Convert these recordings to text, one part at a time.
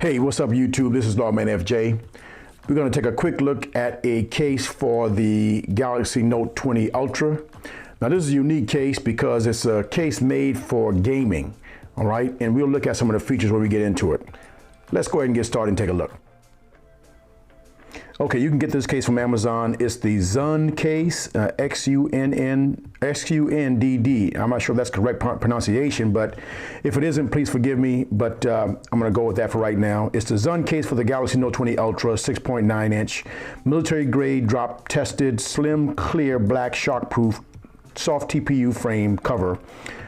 Hey, what's up YouTube? This is Lawman FJ. We're going to take a quick look at a case for the Galaxy Note 20 Ultra. Now this is a unique case because it's a case made for gaming, all right? And we'll look at some of the features when we get into it. Let's go ahead and get started and take a look. Okay, you can get this case from Amazon. It's the Xundd case, Xundd. I'm not sure if that's correct pronunciation, but if it isn't, please forgive me. But I'm going to go with that for right now. It's the Xundd case for the Galaxy Note 20 Ultra, 6.9 inch, military grade, drop tested, slim, clear, black, shockproof, soft TPU frame cover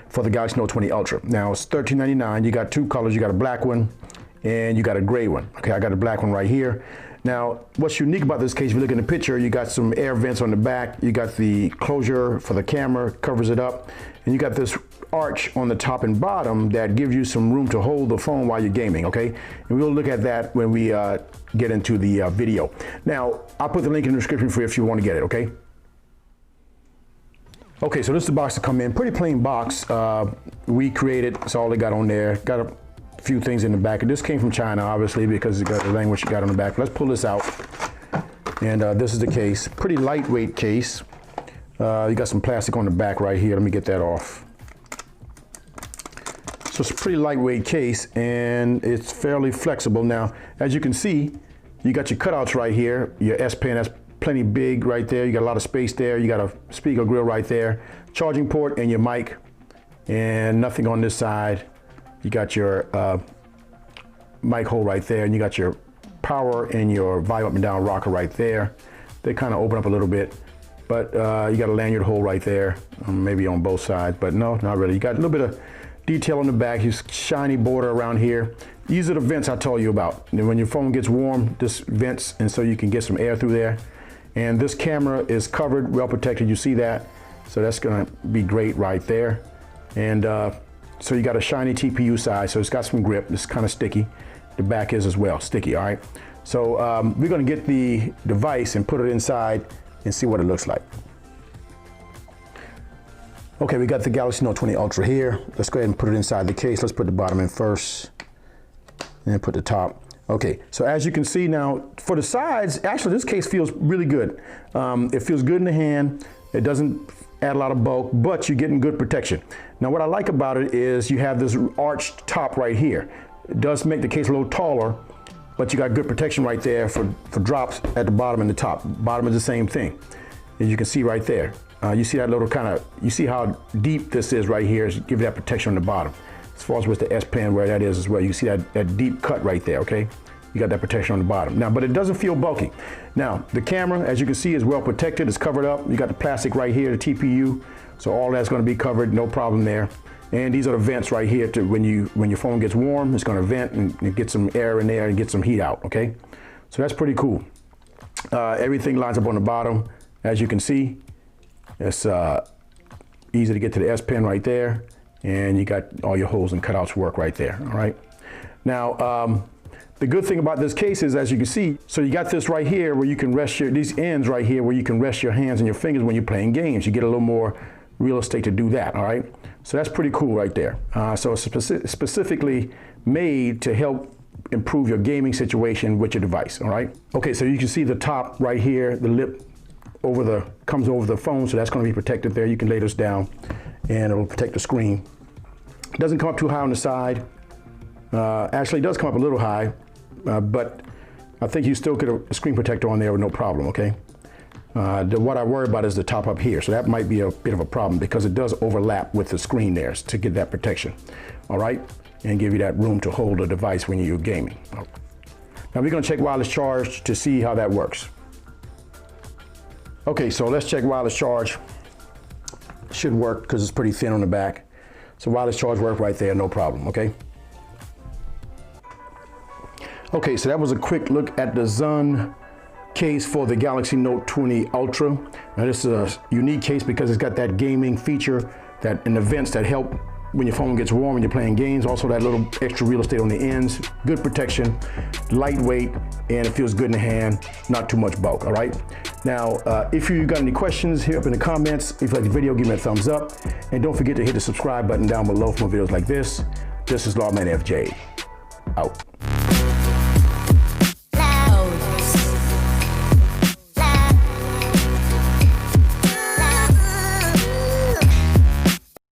for the Galaxy Note 20 Ultra. Now it's $13.99. You got two colors. You got a black one and you got a gray one. Okay, I got a black one right here. Now, what's unique about this case, if you look in the picture, you got some air vents on the back, you got the closure for the camera, covers it up, and you got this arch on the top and bottom that gives you some room to hold the phone while you're gaming, okay? And we'll look at that when we get into the video. Now, I'll put the link in the description for you if you want to get it, okay? Okay, so this is the box to come in. Pretty plain box. We created, it's all they got on there. Got a few things in the back. This came from China, obviously, because it got the language you got on the back. Let's pull this out. And this is the case. Pretty lightweight case. You got some plastic on the back right here. Let me get that off. So it's a pretty lightweight case and it's fairly flexible. Now, as you can see, you got your cutouts right here. Your S Pen, that's plenty big right there. You got a lot of space there. You got a speaker grill right there. Charging port and your mic. And nothing on this side. You got your mic hole right there, and you got your power and your volume up and down rocker right there. They kind of open up a little bit, but you got a lanyard hole right there, maybe on both sides, but no, not really. You got a little bit of detail on the back, this shiny border around here. These are the vents I told you about. And when your phone gets warm, this vents, and so you can get some air through there. And this camera is covered, well protected, you see that? So that's gonna be great right there. And so you got a shiny TPU side, so it's got some grip. It's kind of sticky. The back is as well, sticky, all right? So we're gonna get the device and put it inside and see what it looks like. Okay, we got the Galaxy Note 20 Ultra here. Let's go ahead and put it inside the case. Let's put the bottom in first, and then put the top. Okay, so as you can see now, for the sides, actually this case feels really good. It feels good in the hand. It doesn't add a lot of bulk, but you're getting good protection. Now what I like about it is you have this arched top right here. It does make the case a little taller, but you got good protection right there for drops at the bottom and the top. Bottom is the same thing, as you can see right there. You see that little you see how deep this is right here, is give you that protection on the bottom. As far as with the S Pen where that is as well, you see that deep cut right there, okay? You got that protection on the bottom. Now, but it doesn't feel bulky. Now, the camera, as you can see, is well protected. It's covered up. You got the plastic right here, the TPU. So all that's gonna be covered, no problem there. And these are the vents right here to when your phone gets warm, it's gonna vent and get some air in there and get some heat out, okay? So that's pretty cool. Everything lines up on the bottom. As you can see, it's easy to get to the S Pen right there. And you got all your holes and cutouts work right there, all right? Now, the good thing about this case is, as you can see, so you got this right here where you can rest these ends right here where you can rest your hands and your fingers when you're playing games. You get a little more real estate to do that, all right? So that's pretty cool right there. So it's specifically made to help improve your gaming situation with your device, all right? Okay, so you can see the top right here, the lip comes over the phone, so that's gonna be protected there. You can lay this down and it'll protect the screen. It doesn't come up too high on the side. Actually, it does come up a little high, but I think you still get a screen protector on there with no problem, okay? What I worry about is the top up here, so that might be a bit of a problem because it does overlap with the screen there to get that protection, all right? And give you that room to hold a device when you're gaming. Now we're gonna check wireless charge to see how that works. Okay, so let's check wireless charge. Should work because it's pretty thin on the back. So wireless charge work right there, no problem, okay? Okay, so that was a quick look at the Xundd case for the Galaxy Note 20 Ultra. Now this is a unique case because it's got that gaming feature and the vents that help when your phone gets warm when you're playing games. Also that little extra real estate on the ends, good protection, lightweight, and it feels good in the hand, not too much bulk, all right? Now, if you got any questions, hit up in the comments. If you like the video, give me a thumbs up. And don't forget to hit the subscribe button down below for more videos like this. This is Lawman FJ, out.